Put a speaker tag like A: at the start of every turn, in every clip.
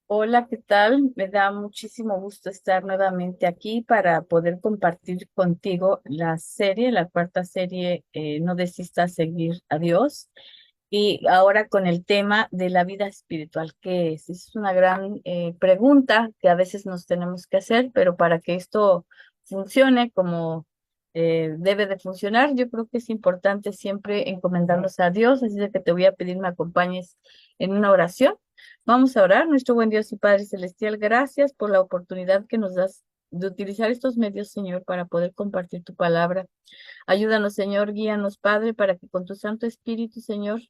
A: Hola, ¿qué tal? Me da muchísimo gusto estar nuevamente aquí para poder compartir contigo la serie, la cuarta serie, No desistas seguir a Dios. Y ahora con el tema de la vida espiritual, ¿qué es? Es una gran pregunta que a veces nos tenemos que hacer, pero para que esto funcione como debe de funcionar, yo creo que es importante siempre encomendarnos a Dios, así de que te voy a pedir me acompañes en una oración. Vamos a orar, nuestro buen Dios y Padre Celestial, gracias por la oportunidad que nos das de utilizar estos medios, Señor, para poder compartir tu palabra. Ayúdanos, Señor, guíanos, Padre, para que con tu Santo Espíritu, Señor,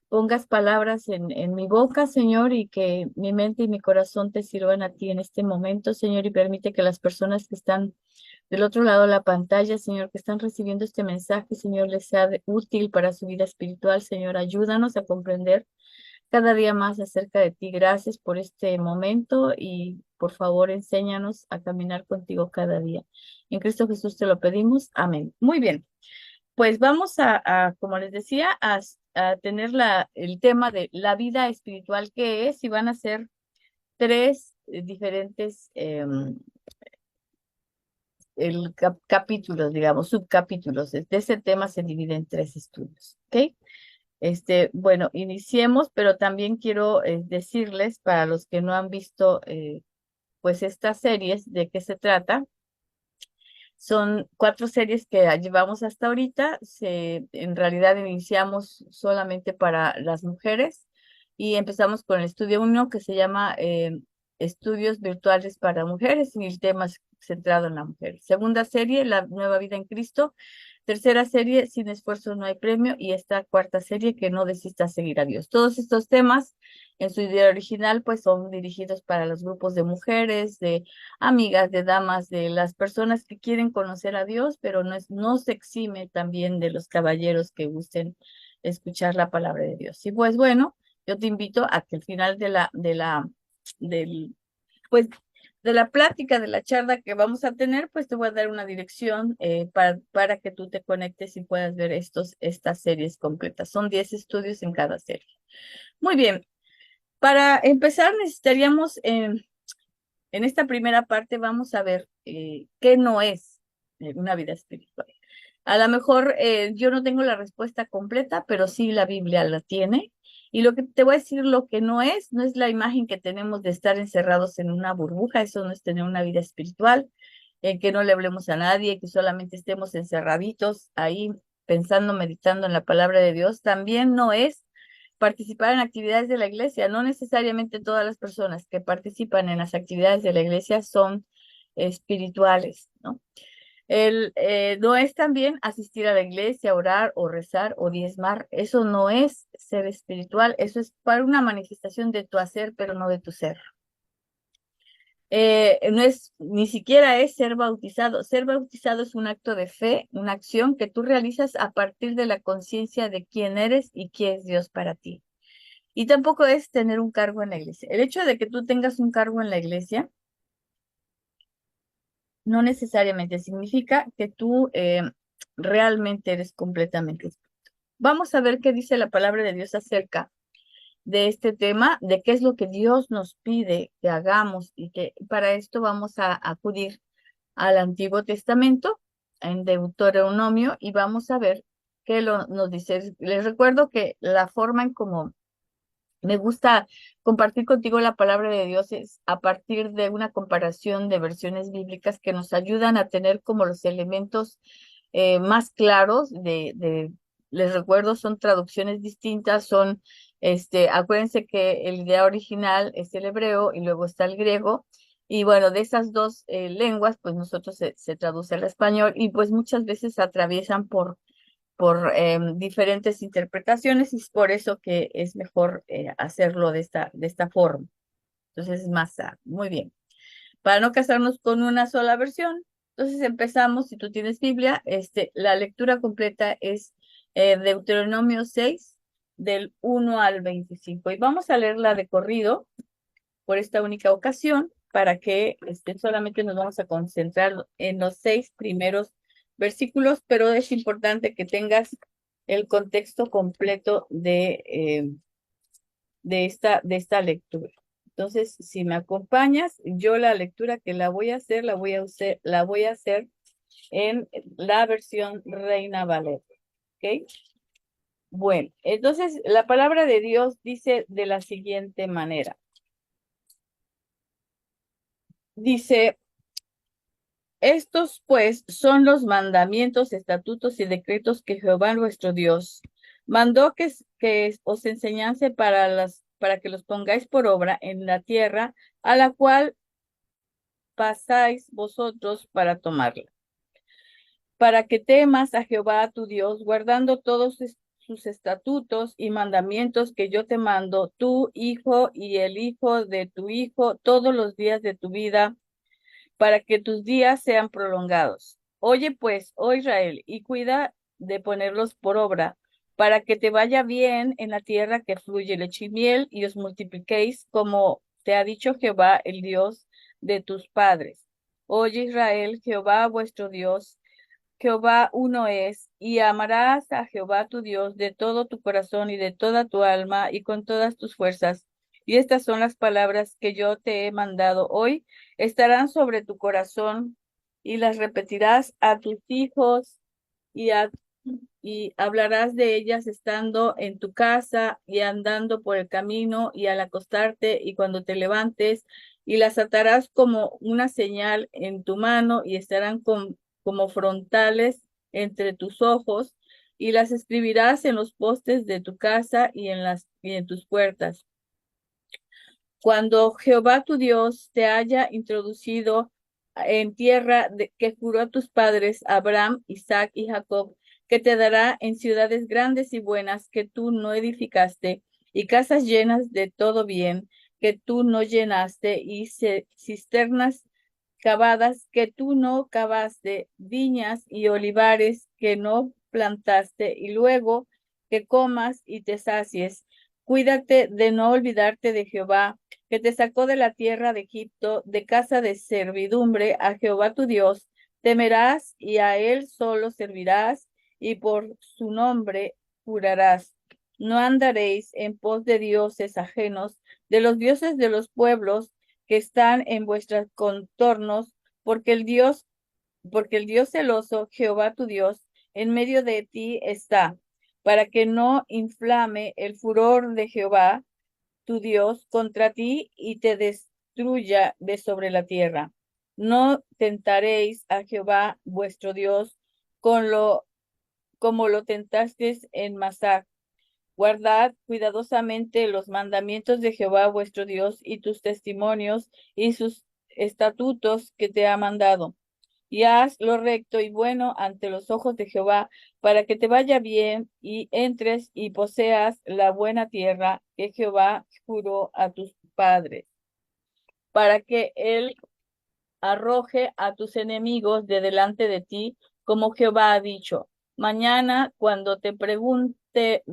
A: pongas palabras en mi boca, Señor, y que mi mente y mi corazón te sirvan a ti en este momento, Señor, y permite que las personas que están del otro lado de la pantalla, Señor, que están recibiendo este mensaje, Señor, les sea útil para su vida espiritual, Señor. Ayúdanos a comprender cada día más acerca de ti. Gracias por este momento y por favor enséñanos a caminar contigo cada día. En Cristo Jesús te lo pedimos. Amén. Muy bien. Pues vamos como les decía, a tener el tema de la vida espiritual que es y van a ser tres diferentes capítulos, digamos, subcapítulos. De ese tema se divide en tres estudios. ¿Ok? Bueno, iniciemos, pero también quiero decirles para los que no han visto pues estas series, de qué se trata. Son cuatro series que llevamos hasta ahorita. En realidad iniciamos solamente para las mujeres y empezamos con el estudio uno que se llama Estudios Virtuales para Mujeres y el tema es centrado en la mujer. Segunda serie, La Nueva Vida en Cristo. Tercera serie, Sin esfuerzo no hay premio. Y esta cuarta serie, Que no desista seguir a Dios. Todos estos temas en su idea original pues son dirigidos para los grupos de mujeres, de amigas, de damas, de las personas que quieren conocer a Dios, pero no se exime también de los caballeros que gusten escuchar la palabra de Dios. Y pues bueno, yo te invito a que al final del, pues, de la plática, de la charla que vamos a tener, pues te voy a dar una dirección para que tú te conectes y puedas ver estas series completas. Son 10 estudios en cada serie. Muy bien, para empezar necesitaríamos en esta primera parte vamos a ver qué no es una vida espiritual. A lo mejor yo no tengo la respuesta completa, pero sí la Biblia la tiene. Y lo que te voy a decir, lo que no es la imagen que tenemos de estar encerrados en una burbuja, eso no es tener una vida espiritual, que no le hablemos a nadie, que solamente estemos encerraditos ahí pensando, meditando en la palabra de Dios. También no es participar en actividades de la iglesia. No necesariamente todas las personas que participan en las actividades de la iglesia son espirituales, ¿no? No es también asistir a la iglesia, orar o rezar o diezmar. Eso no es ser espiritual, eso es para una manifestación de tu hacer, pero no de tu ser. No es, ni siquiera es ser bautizado. Ser bautizado es un acto de fe, una acción que tú realizas a partir de la conciencia de quién eres y quién es Dios para ti. Y tampoco es tener un cargo en la iglesia. El hecho de que tú tengas un cargo en la iglesia no necesariamente significa que tú realmente eres completamente espiritual. Vamos a ver qué dice la palabra de Dios acerca de este tema, de qué es lo que Dios nos pide que hagamos y que para esto vamos a acudir al Antiguo Testamento en Deuteronomio y vamos a ver qué nos dice. Les recuerdo que la forma en cómo me gusta compartir contigo la palabra de Dios es a partir de una comparación de versiones bíblicas que nos ayudan a tener como los elementos más claros les recuerdo, son traducciones distintas, acuérdense que el idea original es el hebreo y luego está el griego. Y bueno, de esas dos lenguas, pues nosotros se traduce al español y pues muchas veces atraviesan por diferentes interpretaciones y es por eso que es mejor hacerlo de esta forma. Entonces es más, muy bien. Para no casarnos con una sola versión, entonces empezamos, si tú tienes Biblia, la lectura completa es Deuteronomio 6 del 1 al 25. Y vamos a leerla de corrido por esta única ocasión, para que solamente nos vamos a concentrar en los 6 primeros versículos, pero es importante que tengas el contexto completo de esta lectura. Entonces, si me acompañas, yo la lectura que la voy a hacer, la voy a hacer en la versión Reina Valera. ¿Ok? Bueno, entonces la palabra de Dios dice de la siguiente manera. Dice, estos pues son los mandamientos, estatutos y decretos que Jehová nuestro Dios mandó que os enseñase para que los pongáis por obra en la tierra a la cual pasáis vosotros para tomarla, para que temas a Jehová tu Dios, guardando todos sus estatutos y mandamientos que yo te mando, tu hijo y el hijo de tu hijo, todos los días de tu vida, para que tus días sean prolongados. Oye pues, oh Israel, y cuida de ponerlos por obra, para que te vaya bien en la tierra que fluye leche y miel, y os multipliquéis, como te ha dicho Jehová, el Dios de tus padres. Oye Israel, Jehová vuestro Dios, Jehová uno es, y amarás a Jehová tu Dios de todo tu corazón y de toda tu alma y con todas tus fuerzas. Y estas son las palabras que yo te he mandado hoy, estarán sobre tu corazón y las repetirás a tus hijos y, y hablarás de ellas estando en tu casa y andando por el camino y al acostarte y cuando te levantes, y las atarás como una señal en tu mano y estarán como frontales entre tus ojos, y las escribirás en los postes de tu casa y en tus puertas. Cuando Jehová tu Dios te haya introducido en tierra que juró a tus padres, Abraham, Isaac y Jacob, que te dará en ciudades grandes y buenas que tú no edificaste, y casas llenas de todo bien que tú no llenaste, y cisternas cavadas que tú no cavaste, viñas y olivares que no plantaste, y luego que comas y te sacies. Cuídate de no olvidarte de Jehová, que te sacó de la tierra de Egipto, de casa de servidumbre, a Jehová tu Dios. Temerás y a él solo servirás, y por su nombre jurarás. No andaréis en pos de dioses ajenos, de los dioses de los pueblos que están en vuestros contornos, porque el Dios celoso, Jehová tu Dios, en medio de ti está, para que no inflame el furor de Jehová tu Dios contra ti y te destruya de sobre la tierra. No tentaréis a Jehová vuestro Dios con como lo tentasteis en Masah. Guardad cuidadosamente los mandamientos de Jehová vuestro Dios y tus testimonios y sus estatutos que te ha mandado. Y haz lo recto y bueno ante los ojos de Jehová, para que te vaya bien y entres y poseas la buena tierra que Jehová juró a tus padres, para que él arroje a tus enemigos de delante de ti, como Jehová ha dicho. Mañana, cuando te preguntare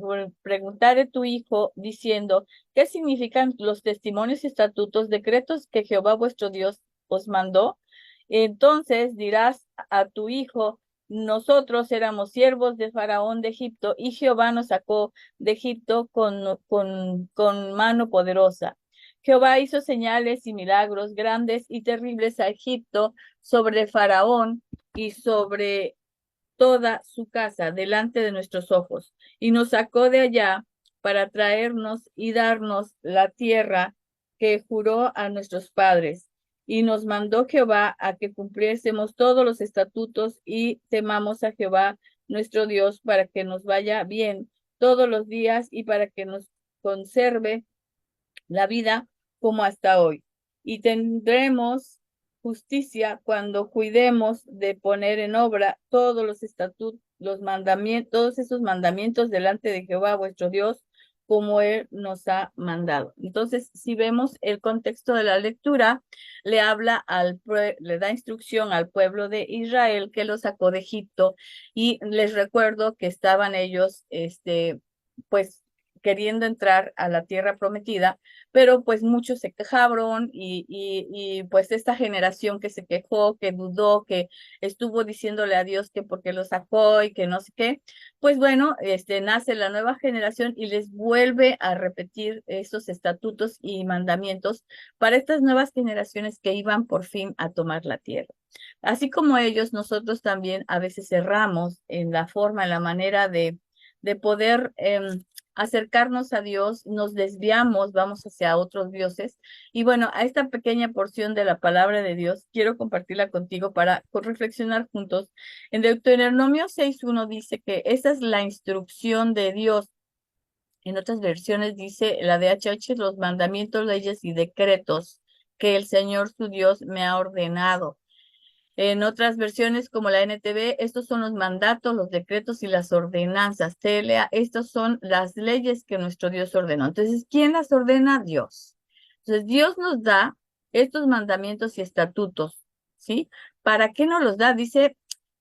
A: tu hijo, diciendo, ¿qué significan los testimonios y estatutos, decretos que Jehová vuestro Dios os mandó? Entonces dirás a tu hijo, nosotros éramos siervos de Faraón de Egipto, y Jehová nos sacó de Egipto con mano poderosa. Jehová hizo señales y milagros grandes y terribles a Egipto, sobre Faraón y sobre toda su casa delante de nuestros ojos, y nos sacó de allá para traernos y darnos la tierra que juró a nuestros padres. Y nos mandó Jehová a que cumpliésemos todos los estatutos y temamos a Jehová nuestro Dios, para que nos vaya bien todos los días y para que nos conserve la vida como hasta hoy. Y tendremos justicia cuando cuidemos de poner en obra todos los estatutos, los mandamientos, todos esos mandamientos delante de Jehová vuestro Dios, como Él nos ha mandado. Entonces, si vemos el contexto de la lectura, le da instrucción al pueblo de Israel que lo sacó de Egipto, y les recuerdo que estaban ellos, pues, queriendo entrar a la tierra prometida, pero pues muchos se quejaron y pues esta generación que se quejó, que dudó, que estuvo diciéndole a Dios que porque lo sacó y que no sé qué, pues bueno, nace la nueva generación y les vuelve a repetir esos estatutos y mandamientos para estas nuevas generaciones que iban por fin a tomar la tierra. Así como ellos, nosotros también a veces erramos en la forma, en la manera de poder acercarnos a Dios, nos desviamos, vamos hacia otros dioses. Y bueno, a esta pequeña porción de la palabra de Dios, quiero compartirla contigo para reflexionar juntos. En Deuteronomio 6.1 dice que esa es la instrucción de Dios. En otras versiones dice la de HH, los mandamientos, leyes y decretos que el Señor su Dios me ha ordenado. En otras versiones, como la NTV, estos son los mandatos, los decretos y las ordenanzas. TLA, estas son las leyes que nuestro Dios ordenó. Entonces, ¿quién las ordena? Dios. Entonces, Dios nos da estos mandamientos y estatutos, ¿sí? ¿Para qué nos los da? Dice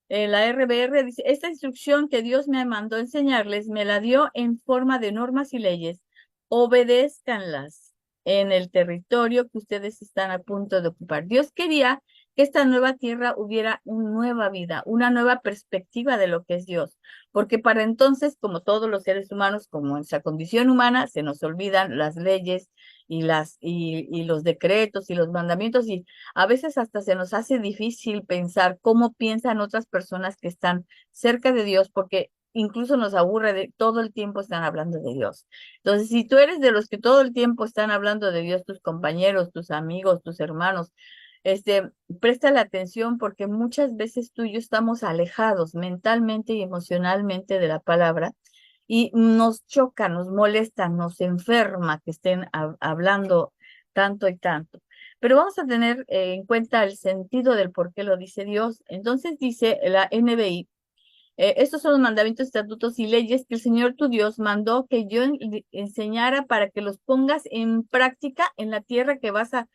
A: la RBR, dice, esta instrucción que Dios me mandó enseñarles, me la dio en forma de normas y leyes. Obedézcanlas en el territorio que ustedes están a punto de ocupar. Dios quería que esta nueva tierra hubiera una nueva vida, una nueva perspectiva de lo que es Dios, porque para entonces, como todos los seres humanos, como en nuestra condición humana, se nos olvidan las leyes y los decretos y los mandamientos, y a veces hasta se nos hace difícil pensar cómo piensan otras personas que están cerca de Dios, porque incluso nos aburre de todo el tiempo están hablando de Dios. Entonces, si tú eres de los que todo el tiempo están hablando de Dios, tus compañeros, tus amigos, tus hermanos, presta la atención porque muchas veces tú y yo estamos alejados mentalmente y emocionalmente de la palabra y nos choca, nos molesta, nos enferma que estén hablando tanto y tanto. Pero vamos a tener en cuenta el sentido del por qué lo dice Dios. Entonces dice la NBI, estos son los mandamientos, estatutos y leyes que el Señor tu Dios mandó que yo enseñara para que los pongas en práctica en la tierra que vas a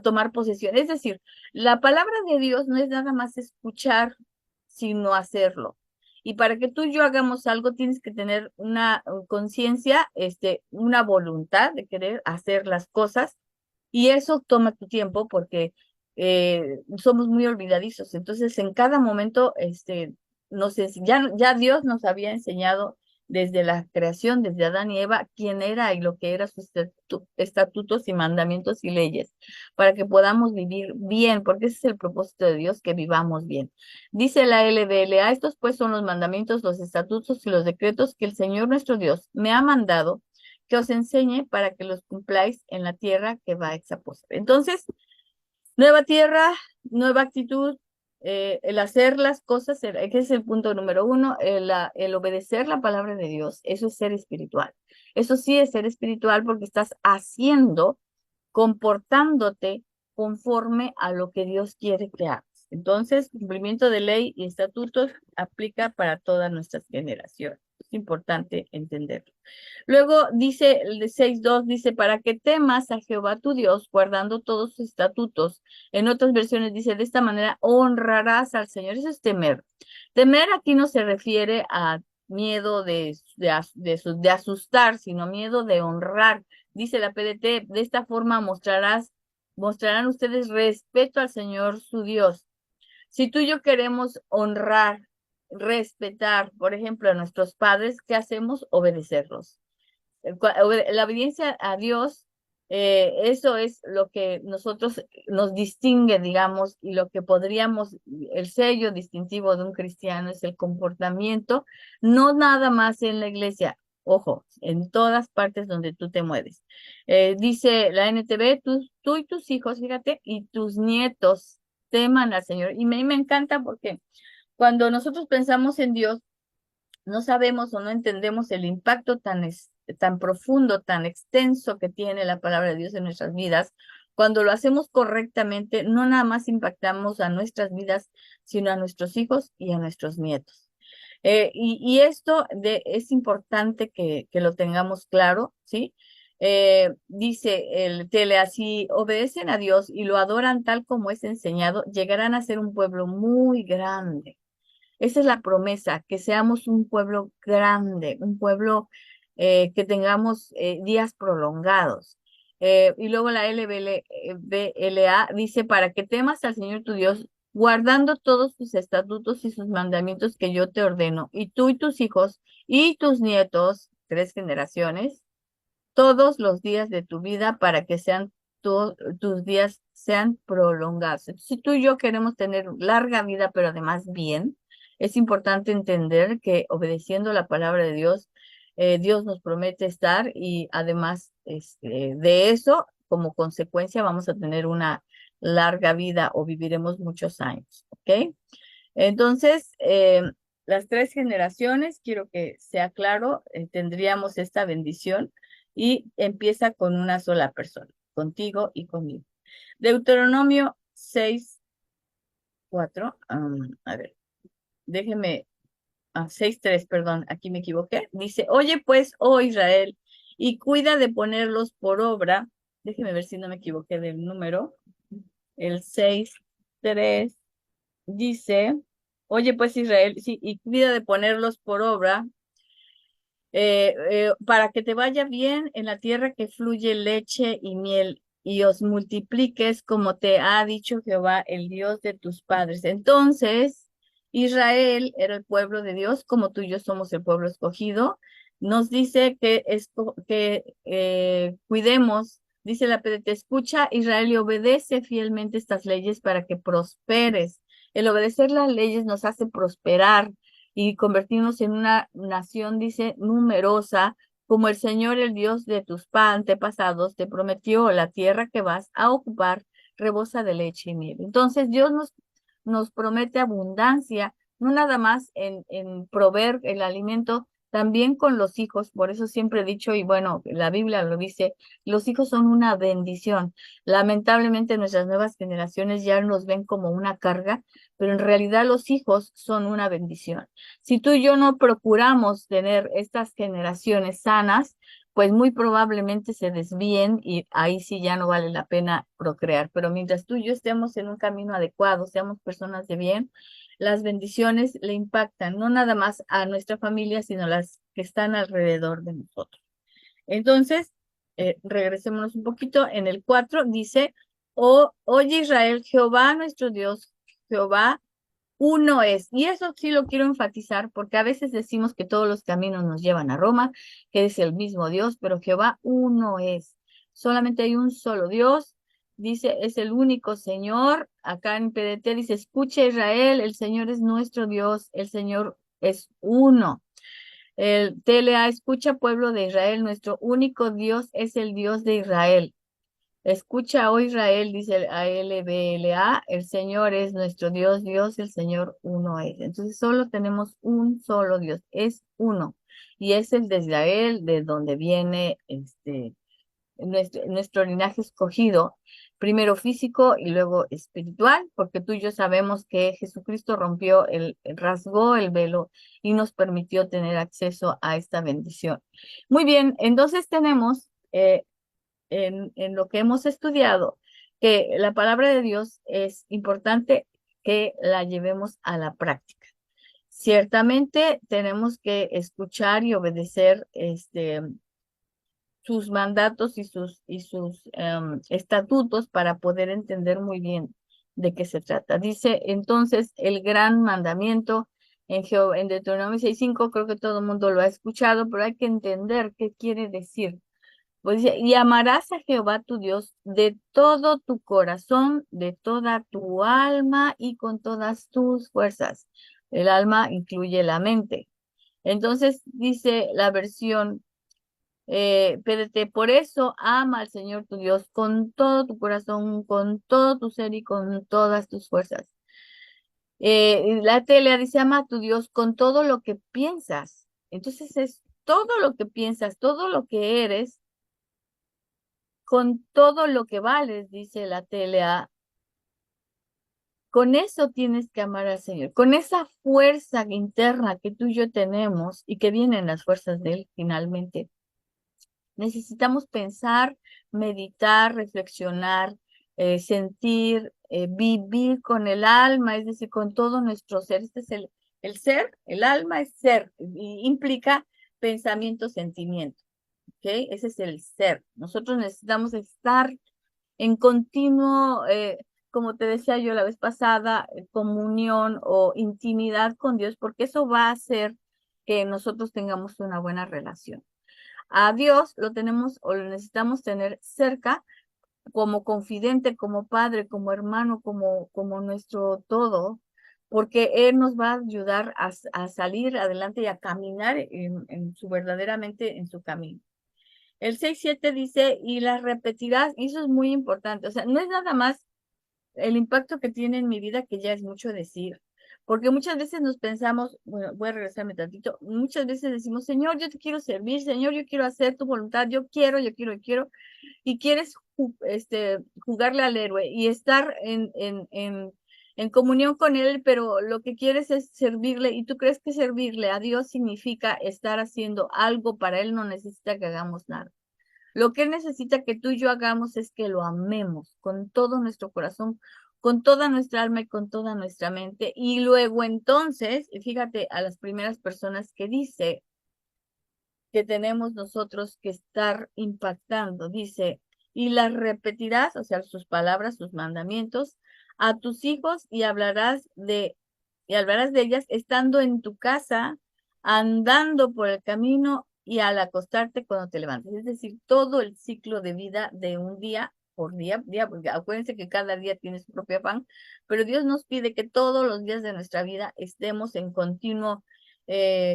A: tomar posesión. Es decir, la palabra de Dios no es nada más escuchar, sino hacerlo. Y para que tú y yo hagamos algo, tienes que tener una conciencia, una voluntad de querer hacer las cosas. Y eso toma tu tiempo porque somos muy olvidadizos. Entonces, en cada momento, ya Dios nos había enseñado desde la creación, desde Adán y Eva, quién era y lo que eran sus estatutos y mandamientos y leyes, para que podamos vivir bien, porque ese es el propósito de Dios, que vivamos bien. Dice la LBLA, estos pues son los mandamientos, los estatutos y los decretos que el Señor nuestro Dios me ha mandado que os enseñe para que los cumpláis en la tierra que va a exaposer. Entonces, nueva tierra, nueva actitud, el hacer las cosas, que es el punto número uno, el obedecer la palabra de Dios, eso es ser espiritual. Eso sí es ser espiritual porque estás haciendo, comportándote conforme a lo que Dios quiere que hagas. Entonces, cumplimiento de ley y estatutos aplica para todas nuestras generaciones. Es importante entenderlo. Luego dice el de 6.2, dice, para que temas a Jehová tu Dios, guardando todos sus estatutos. En otras versiones dice, de esta manera honrarás al Señor. Eso es temer. Temer aquí no se refiere a miedo de asustar, sino miedo de honrar. Dice la PDT, de esta forma mostrarán ustedes respeto al Señor su Dios. Si tú y yo queremos honrar, respetar, por ejemplo, a nuestros padres, ¿qué hacemos? Obedecerlos. La obediencia a Dios, eso es lo que nosotros nos distingue, digamos, y lo que podríamos, el sello distintivo de un cristiano es el comportamiento, no nada más en la iglesia, ojo, en todas partes donde tú te mueves. Dice la NTV, tú y tus hijos, fíjate, y tus nietos teman al Señor. Y me encanta porque cuando nosotros pensamos en Dios, no sabemos o no entendemos el impacto tan profundo, tan extenso que tiene la palabra de Dios en nuestras vidas. Cuando lo hacemos correctamente, no nada más impactamos a nuestras vidas, sino a nuestros hijos y a nuestros nietos. Y esto es importante que lo tengamos claro, ¿sí? Dice el Tele, si obedecen a Dios y lo adoran tal como es enseñado, llegarán a ser un pueblo muy grande. Esa es la promesa, que seamos un pueblo grande, un pueblo que tengamos días prolongados. Y luego la LBLA dice, para que temas al Señor tu Dios, guardando todos sus estatutos y sus mandamientos que yo te ordeno, y tú y tus hijos y tus nietos, 3 generaciones, todos los días de tu vida para que sean tus días sean prolongados. Si tú y yo queremos tener larga vida, pero además bien, es importante entender que obedeciendo la palabra de Dios, Dios nos promete estar y además de eso, como consecuencia, vamos a tener una larga vida o viviremos muchos años, ¿ok? Entonces, las 3 generaciones, quiero que sea claro, tendríamos esta bendición y empieza con una sola persona, contigo y conmigo. Deuteronomio 6:4, a ver, déjeme, 6:3, perdón, aquí me equivoqué. Dice, oye pues, oh Israel, y cuida de ponerlos por obra. Déjeme ver si no me equivoqué del número. El 6:3 dice, oye pues Israel, sí, y cuida de ponerlos por obra para que te vaya bien en la tierra que fluye leche y miel y os multipliques como te ha dicho Jehová, el Dios de tus padres. Entonces, Israel era el pueblo de Dios, como tú y yo somos el pueblo escogido. Nos dice que cuidemos, dice la PDT, escucha Israel y obedece fielmente estas leyes para que prosperes. El obedecer las leyes nos hace prosperar y convertirnos en una nación, dice, numerosa, como el Señor, el Dios de tus antepasados, te prometió la tierra que vas a ocupar, rebosa de leche y miel. Entonces, Dios nos promete abundancia, no nada más en proveer el alimento, también con los hijos. Por eso siempre he dicho, y bueno, la Biblia lo dice, los hijos son una bendición. Lamentablemente nuestras nuevas generaciones ya nos ven como una carga, pero en realidad los hijos son una bendición. Si tú y yo no procuramos tener estas generaciones sanas, pues muy probablemente se desvíen y ahí sí ya no vale la pena procrear. Pero mientras tú y yo estemos en un camino adecuado, seamos personas de bien, las bendiciones le impactan no nada más a nuestra familia, sino las que están alrededor de nosotros. Entonces, regresémonos un poquito. En el 4 dice, oh, oye Israel, Jehová nuestro Dios, Jehová uno es. Y eso sí lo quiero enfatizar porque a veces decimos que todos los caminos nos llevan a Roma, que es el mismo Dios, pero Jehová uno es. Solamente hay un solo Dios. Dice, es el único Señor. Acá en PDT dice, escucha Israel, el Señor es nuestro Dios, el Señor es uno. El TLA, escucha pueblo de Israel, nuestro único Dios es el Dios de Israel. Escucha, oh Israel, dice el ALBLA, el Señor es nuestro Dios, Dios, el Señor uno es. Entonces solo tenemos un solo Dios, es uno. Y es el de Israel, de donde viene nuestro linaje escogido, primero físico y luego espiritual, porque tú y yo sabemos que Jesucristo rasgó el velo y nos permitió tener acceso a esta bendición. Muy bien, entonces tenemos en lo que hemos estudiado, que la palabra de Dios es importante que la llevemos a la práctica. Ciertamente tenemos que escuchar y obedecer sus mandatos y sus estatutos para poder entender muy bien de qué se trata. Dice entonces el gran mandamiento en Deuteronomio 6:5, creo que todo el mundo lo ha escuchado, pero hay que entender qué quiere decir. Pues dice, y amarás a Jehová tu Dios de todo tu corazón, de toda tu alma y con todas tus fuerzas. El alma incluye la mente. Entonces dice la versión PDT, por eso ama al Señor tu Dios con todo tu corazón, con todo tu ser y con todas tus fuerzas. La Telea dice, ama a tu Dios con todo lo que piensas. Entonces es todo lo que piensas, todo lo que eres con todo lo que vales, dice la TLA, con eso tienes que amar al Señor, con esa fuerza interna que tú y yo tenemos y que vienen las fuerzas de Él finalmente. Necesitamos pensar, meditar, reflexionar, sentir, vivir con el alma, es decir, con todo nuestro ser. Este es el ser, el alma es ser, y implica pensamiento, sentimiento. ¿Ok? Ese es el ser. Nosotros necesitamos estar en continuo, como te decía yo la vez pasada, comunión o intimidad con Dios, porque eso va a hacer que nosotros tengamos una buena relación. A Dios lo tenemos o lo necesitamos tener cerca como confidente, como padre, como hermano, como nuestro todo, porque Él nos va a ayudar a salir adelante y a caminar en su verdaderamente en su camino. El 6:7 dice, y las repetirás, y eso es muy importante, o sea, no es nada más el impacto que tiene en mi vida, que ya es mucho decir, porque muchas veces nos pensamos, bueno, voy a regresarme tantito, muchas veces decimos, Señor, yo te quiero servir, Señor, yo quiero hacer tu voluntad, yo quiero, y quieres jugarle al héroe y estar en comunión con él, pero lo que quieres es servirle, y tú crees que servirle a Dios significa estar haciendo algo para él, no necesita que hagamos nada. Lo que Él necesita que tú y yo hagamos es que lo amemos con todo nuestro corazón, con toda nuestra alma y con toda nuestra mente. Y luego entonces, fíjate a las primeras personas que dice que tenemos nosotros que estar impactando. Dice, y las repetirás, o sea, sus palabras, sus mandamientos, a tus hijos y hablarás de ellas estando en tu casa, andando por el camino y al acostarte cuando te levantes. Es decir, todo el ciclo de vida de un día por día, porque acuérdense que cada día tiene su propio afán, pero Dios nos pide que todos los días de nuestra vida estemos en continuo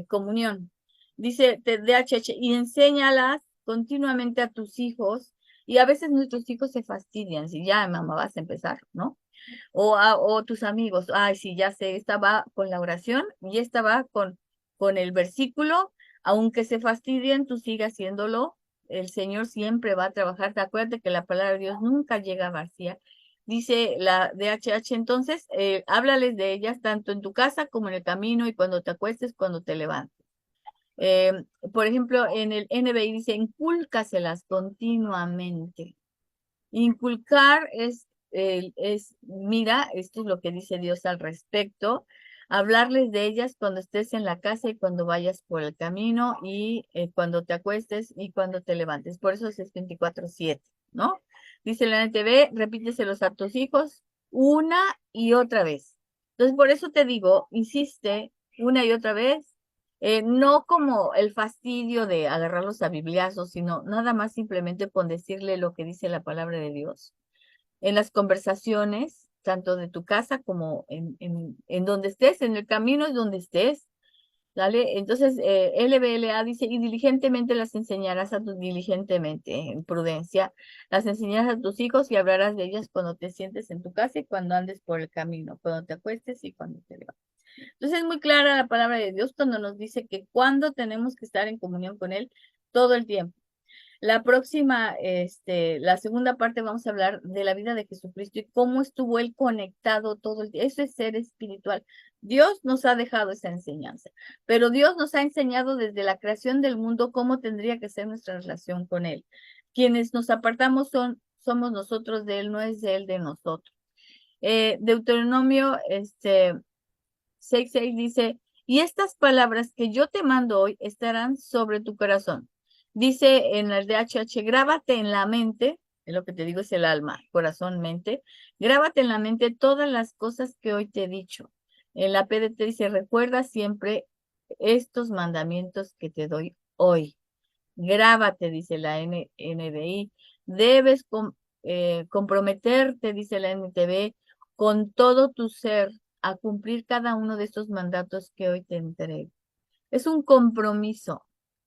A: comunión. Dice DHH, y enséñalas continuamente a tus hijos, y a veces nuestros hijos se fastidian, si ya mamá vas a empezar, ¿no? O tus amigos, ay, sí, ya sé, esta va con la oración y esta va con el versículo, aunque se fastidien, tú sigas haciéndolo, el Señor siempre va a trabajar, acuérdate que la palabra de Dios nunca llega vacía. Dice la DHH, entonces, háblales de ellas tanto en tu casa como en el camino y cuando te acuestes, cuando te levantes. Eh, por ejemplo, en el NBI dice, incúlcaselas continuamente. Inculcar mira, esto es lo que dice Dios al respecto, hablarles de ellas cuando estés en la casa y cuando vayas por el camino y cuando te acuestes y cuando te levantes. Por eso es 24/7, ¿no? Dice la NTV, repíteselos a tus hijos una y otra vez. Entonces, por eso te digo, insiste una y otra vez, no como el fastidio de agarrarlos a bibliazos, sino nada más simplemente con decirle lo que dice la palabra de Dios. En las conversaciones, tanto de tu casa como en donde estés, en el camino es donde estés, ¿vale? Entonces, LBLA dice, y diligentemente las enseñarás a tus, diligentemente, en prudencia, las enseñarás a tus hijos y hablarás de ellas cuando te sientes en tu casa y cuando andes por el camino, cuando te acuestes y cuando te levantes. Entonces es muy clara la palabra de Dios cuando nos dice que cuando tenemos que estar en comunión con Él todo el tiempo. La próxima, la segunda parte vamos a hablar de la vida de Jesucristo y cómo estuvo Él conectado todo el día. Eso es ser espiritual. Dios nos ha dejado esa enseñanza, pero Dios nos ha enseñado desde la creación del mundo cómo tendría que ser nuestra relación con Él. Quienes nos apartamos somos nosotros de Él, no es de Él de nosotros. Deuteronomio, 6:6 dice, y estas palabras que yo te mando hoy estarán sobre tu corazón. Dice en el DHH, grábate en la mente, es lo que te digo es el alma, corazón, mente, grábate en la mente todas las cosas que hoy te he dicho. En la PDT dice, recuerda siempre estos mandamientos que te doy hoy. Grábate, dice la NBI. Debes comprometerte, dice la NTV, con todo tu ser a cumplir cada uno de estos mandatos que hoy te entrego. Es un compromiso.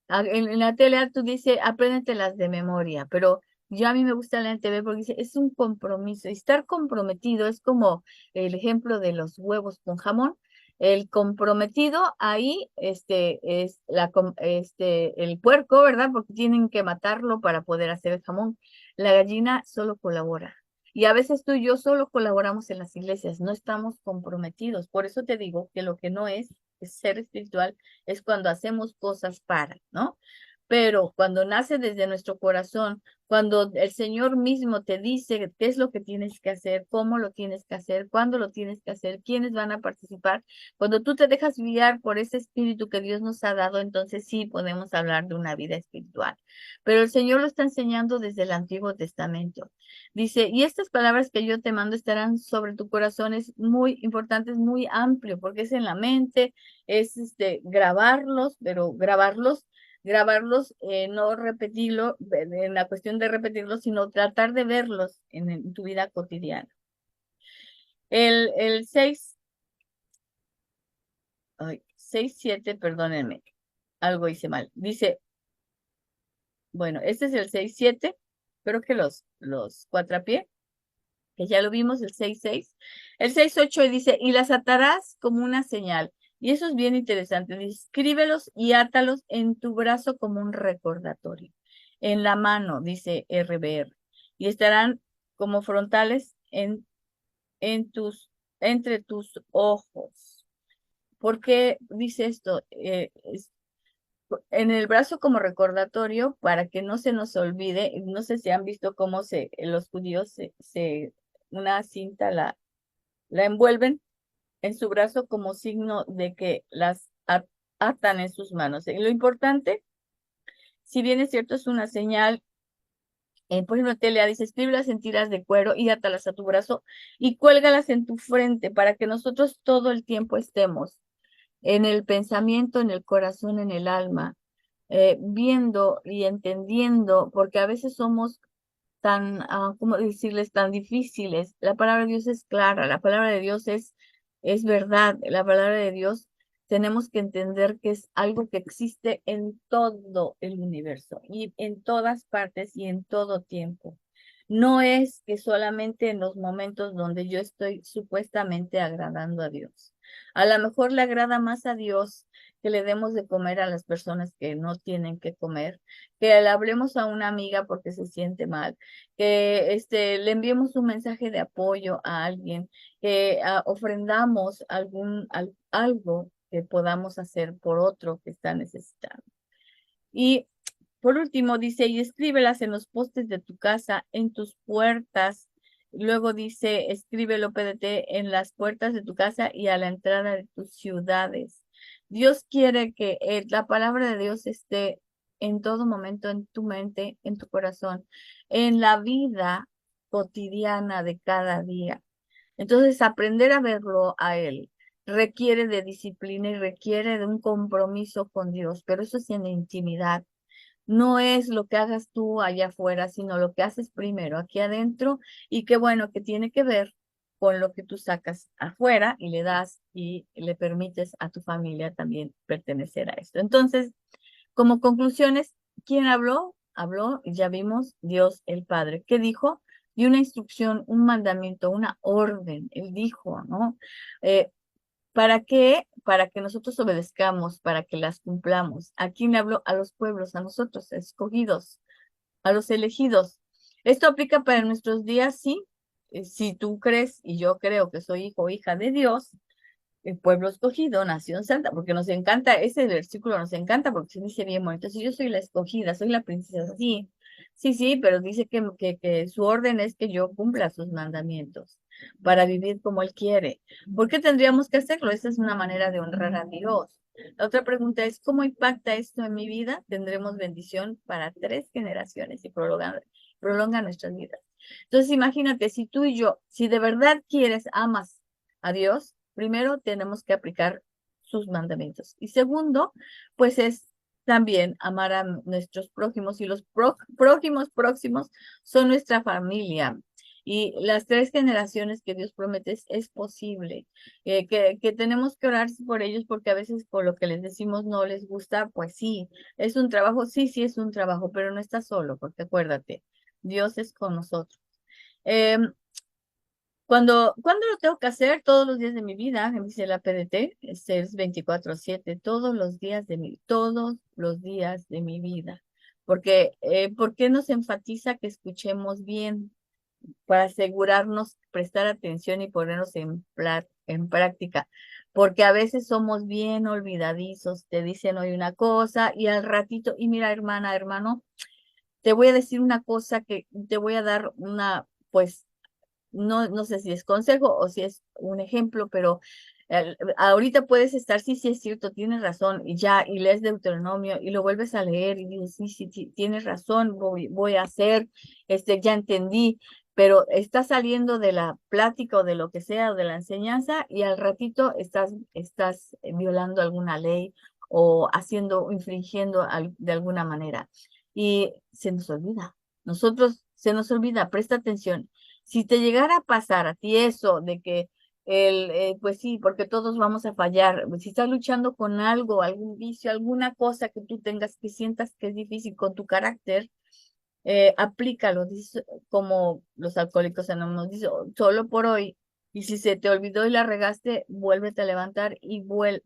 A: En la tele tú dices, apréndetelas de memoria, pero yo a mí me gusta la NTV porque dice, es un compromiso. Y estar comprometido es como el ejemplo de los huevos con jamón. El comprometido ahí es el puerco, ¿verdad? Porque tienen que matarlo para poder hacer el jamón. La gallina solo colabora. Y a veces tú y yo solo colaboramos en las iglesias, no estamos comprometidos. Por eso te digo que lo que no es ser espiritual es cuando hacemos cosas para, ¿no? Pero cuando nace desde nuestro corazón, cuando el Señor mismo te dice qué es lo que tienes que hacer, cómo lo tienes que hacer, cuándo lo tienes que hacer, quiénes van a participar, cuando tú te dejas guiar por ese espíritu que Dios nos ha dado, entonces sí podemos hablar de una vida espiritual. Pero el Señor lo está enseñando desde el Antiguo Testamento. Dice, y estas palabras que yo te mando estarán sobre tu corazón, es muy importante, es muy amplio, porque es en la mente, es grabarlos, pero grabarlos, no repetirlo, en la cuestión de repetirlos, sino tratar de verlos en tu vida cotidiana. El 7, perdónenme, algo hice mal. Dice, bueno, este es el 6-7, creo que los cuatrapié, que ya lo vimos, el 6-6. El 6-8 dice, y las atarás como una señal. Y eso es bien interesante. Dice, escríbelos y átalos en tu brazo como un recordatorio. En la mano, dice RBR. Y estarán como frontales en entre tus ojos. ¿Por qué dice esto? En el brazo como recordatorio para que no se nos olvide. No sé si han visto cómo los judíos una cinta la envuelven en su brazo como signo de que atan en sus manos. Y lo importante, si bien es cierto, es una señal. Por ejemplo, Telea dice, escríbelas en tiras de cuero y átalas a tu brazo y cuélgalas en tu frente para que nosotros todo el tiempo estemos en el pensamiento, en el corazón, en el alma, viendo y entendiendo, porque a veces somos tan, ¿cómo decirles?, tan difíciles. La palabra de Dios es clara, la palabra de Dios es verdad, la palabra de Dios tenemos que entender que es algo que existe en todo el universo y en todas partes y en todo tiempo. No es que solamente en los momentos donde yo estoy supuestamente agradando a Dios. A lo mejor le agrada más a Dios que le demos de comer a las personas que no tienen que comer, que le hablemos a una amiga porque se siente mal, que le enviemos un mensaje de apoyo a alguien, que ofrendamos algo que podamos hacer por otro que está necesitando. Y por último dice, y escríbelas en los postes de tu casa, en tus puertas. Luego dice, escríbelo PDT en las puertas de tu casa y a la entrada de tus ciudades. Dios quiere que la palabra de Dios esté en todo momento en tu mente, en tu corazón, en la vida cotidiana de cada día. Entonces, aprender a verlo a Él requiere de disciplina y requiere de un compromiso con Dios, pero eso es en la intimidad. No es lo que hagas tú allá afuera, sino lo que haces primero aquí adentro y qué bueno que tiene que ver con lo que tú sacas afuera y le das y le permites a tu familia también pertenecer a esto. Entonces, como conclusiones, ¿quién habló? Habló, ya vimos, Dios el Padre. ¿Qué dijo? Y una instrucción, un mandamiento, una orden. Él dijo, ¿no? Eh, ¿Para qué? Para que nosotros obedezcamos, para que las cumplamos. ¿A quién le habló? A los pueblos, a nosotros, escogidos, a los elegidos. ¿Esto aplica para nuestros días? Sí. Si tú crees y yo creo que soy hijo o hija de Dios, el pueblo escogido, nación santa, porque nos encanta, ese versículo nos encanta porque se dice bien bonito, si yo soy la escogida, soy la princesa, sí, sí, sí, pero dice que su orden es que yo cumpla sus mandamientos para vivir como Él quiere. ¿Por qué tendríamos que hacerlo? Esa es una manera de honrar a Dios. La otra pregunta es, ¿cómo impacta esto en mi vida? Tendremos bendición para 3 generaciones y prolonga nuestras vidas. Entonces, imagínate, si tú y yo, si de verdad quieres, amas a Dios, primero tenemos que aplicar sus mandamientos. Y segundo, pues es también amar a nuestros prójimos y los próximos son nuestra familia. Y las 3 generaciones que Dios promete es posible, que tenemos que orar por ellos porque a veces por lo que les decimos no les gusta, pues sí, es un trabajo, sí, sí es un trabajo, pero no estás solo, porque acuérdate, Dios es con nosotros. Em, ¿Cuándo lo tengo que hacer? Todos los días de mi vida, me dice la PDT, es 24/7, todos los días de mi vida. Porque, ¿por qué nos enfatiza que escuchemos bien? Para asegurarnos, prestar atención y ponernos en práctica. porque a veces somos bien olvidadizos, te dicen hoy una cosa y al ratito, y mira, hermana, hermano, te voy a decir una cosa que te voy a dar una, pues, no sé si es consejo o si es un ejemplo, pero ahorita puedes estar, sí, sí es cierto, tienes razón, y ya, y lees Deuteronomio y lo vuelves a leer y dices, sí, sí, sí, tienes razón, voy a hacer, ya entendí, pero estás saliendo de la plática o de lo que sea, o de la enseñanza, y al ratito estás violando alguna ley o haciendo, infringiendo de alguna manera. Y se nos olvida. Nosotros se nos olvida, presta atención. Si te llegara a pasar a ti eso de que pues sí, porque todos vamos a fallar. Si estás luchando con algo, algún vicio, alguna cosa que tú tengas que sientas que es difícil con tu carácter, aplícalo, dice, como los alcohólicos anónimos, dice, solo por hoy. Y si se te olvidó y la regaste, vuélvete a levantar y vuelve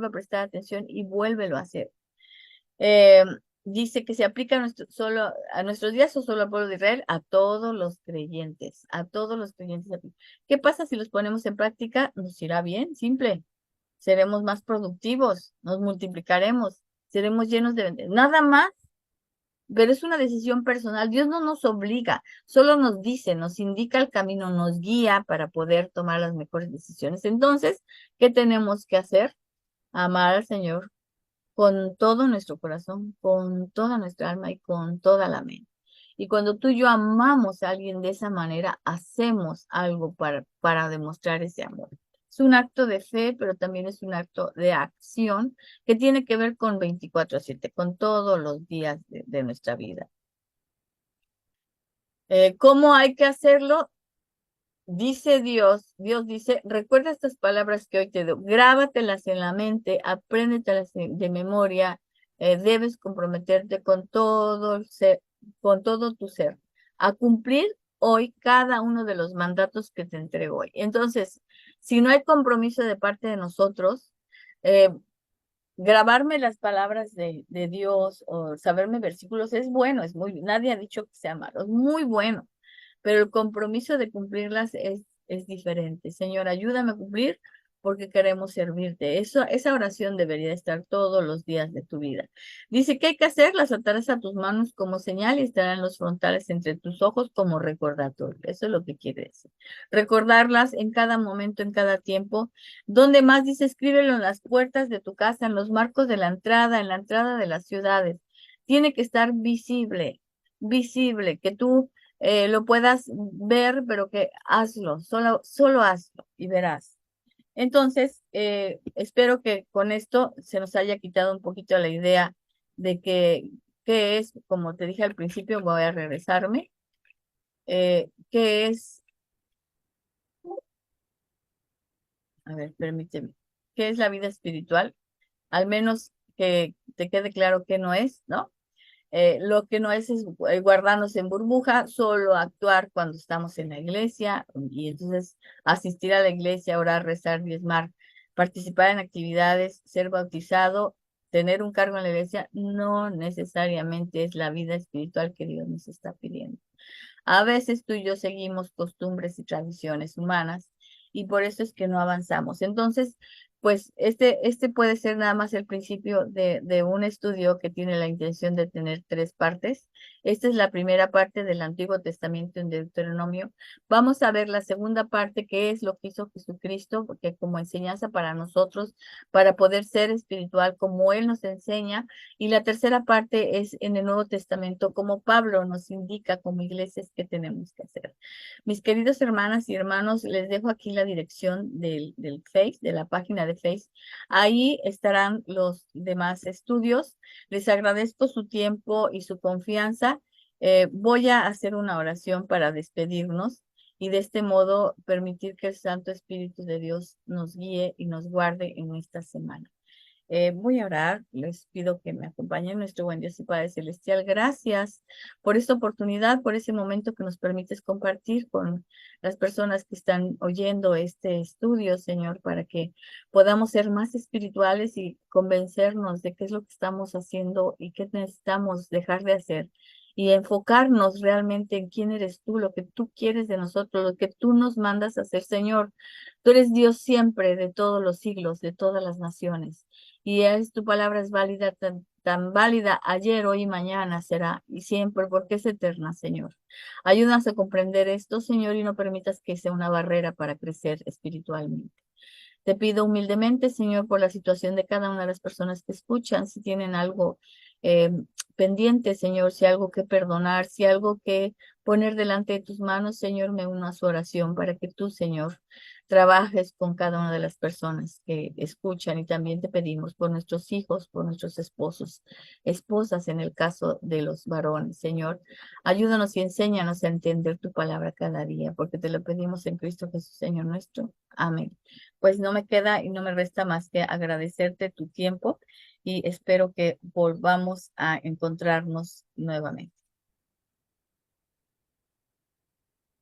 A: a prestar atención y vuélvelo a hacer. Eh, Dice que se aplica solo a nuestros días o solo al pueblo de Israel, a todos los creyentes, a todos los creyentes. ¿Qué pasa si los ponemos en práctica? Nos irá bien, simple. Seremos más productivos, nos multiplicaremos, seremos llenos de nada más, pero es una decisión personal. Dios no nos obliga, solo nos dice, nos indica el camino, nos guía para poder tomar las mejores decisiones. Entonces, ¿qué tenemos que hacer? Amar al Señor con todo nuestro corazón, con toda nuestra alma y con toda la mente. Y cuando tú y yo amamos a alguien de esa manera, hacemos algo para demostrar ese amor. Es un acto de fe, pero también es un acto de acción que tiene que ver con 24/7, con todos los días de nuestra vida. ¿Cómo hay que hacerlo? Dice Dios dice, recuerda estas palabras que hoy te doy, grábatelas en la mente, apréndetelas de memoria, debes comprometerte con todo con todo tu ser, a cumplir hoy cada uno de los mandatos que te entrego hoy. Entonces, si no hay compromiso de parte de nosotros, eh, grabarme las palabras de Dios o saberme versículos es bueno, nadie ha dicho que sea malo, es muy bueno, pero el compromiso de cumplirlas es diferente. Señor, ayúdame a cumplir porque queremos servirte. Esa oración debería estar todos los días de tu vida. Dice, ¿qué hay que hacer? Las atarás a tus manos como señal y estarán los frontales entre tus ojos como recordatorio. Eso es lo que quiere decir. Recordarlas en cada momento, en cada tiempo. Donde más dice, escríbelo en las puertas de tu casa, en los marcos de la entrada, en la entrada de las ciudades. Tiene que estar visible, visible, que tú lo puedas ver, pero que hazlo, solo hazlo y verás. Entonces, espero que con esto se nos haya quitado un poquito la idea de que es, como te dije al principio, voy a regresarme, que es, a ver, permíteme, qué es la vida espiritual, al menos que te quede claro que no es, ¿no? Lo que no es guardarnos en burbuja, solo actuar cuando estamos en la iglesia y entonces asistir a la iglesia, orar, rezar, diezmar, participar en actividades, ser bautizado, tener un cargo en la iglesia, no necesariamente es la vida espiritual que Dios nos está pidiendo. A veces tú y yo seguimos costumbres y tradiciones humanas y por eso es que no avanzamos. Entonces, pues este puede ser nada más el principio de un estudio que tiene la intención de tener tres partes. Esta es la primera parte del Antiguo Testamento en Deuteronomio. Vamos a ver la segunda parte, que es lo que hizo Jesucristo, porque como enseñanza para nosotros, para poder ser espiritual como Él nos enseña. Y la tercera parte es en el Nuevo Testamento, como Pablo nos indica como iglesias que tenemos que hacer. Mis queridos hermanas y hermanos, les dejo aquí la dirección del Face, de la página de Face. Ahí estarán los demás estudios. Les agradezco su tiempo y su confianza. Voy a hacer una oración para despedirnos y de este modo permitir que el Santo Espíritu de Dios nos guíe y nos guarde en esta semana. Voy a orar, les pido que me acompañen, nuestro buen Dios y Padre Celestial. Gracias por esta oportunidad, por ese momento que nos permites compartir con las personas que están oyendo este estudio, Señor, para que podamos ser más espirituales y convencernos de qué es lo que estamos haciendo y qué necesitamos dejar de hacer y enfocarnos realmente en quién eres tú, lo que tú quieres de nosotros, lo que tú nos mandas a hacer, Señor. Tú eres Dios siempre, de todos los siglos, de todas las naciones. Y es, tu palabra es válida, tan válida ayer, hoy y mañana será, y siempre, porque es eterna, Señor. Ayúdanos a comprender esto, Señor, y no permitas que sea una barrera para crecer espiritualmente. Te pido humildemente, Señor, por la situación de cada una de las personas que escuchan, si tienen algo eh, pendiente, Señor, si algo que perdonar, si algo que poner delante de tus manos, Señor, me uno a su oración para que tú, Señor, trabajes con cada una de las personas que escuchan, y también te pedimos por nuestros hijos, por nuestros esposos, esposas en el caso de los varones, Señor. Ayúdanos y enséñanos a entender tu palabra cada día, porque te lo pedimos en Cristo Jesús, Señor nuestro. Amén. Pues no me queda y no me resta más que agradecerte tu tiempo y espero que volvamos a encontrarnos nuevamente.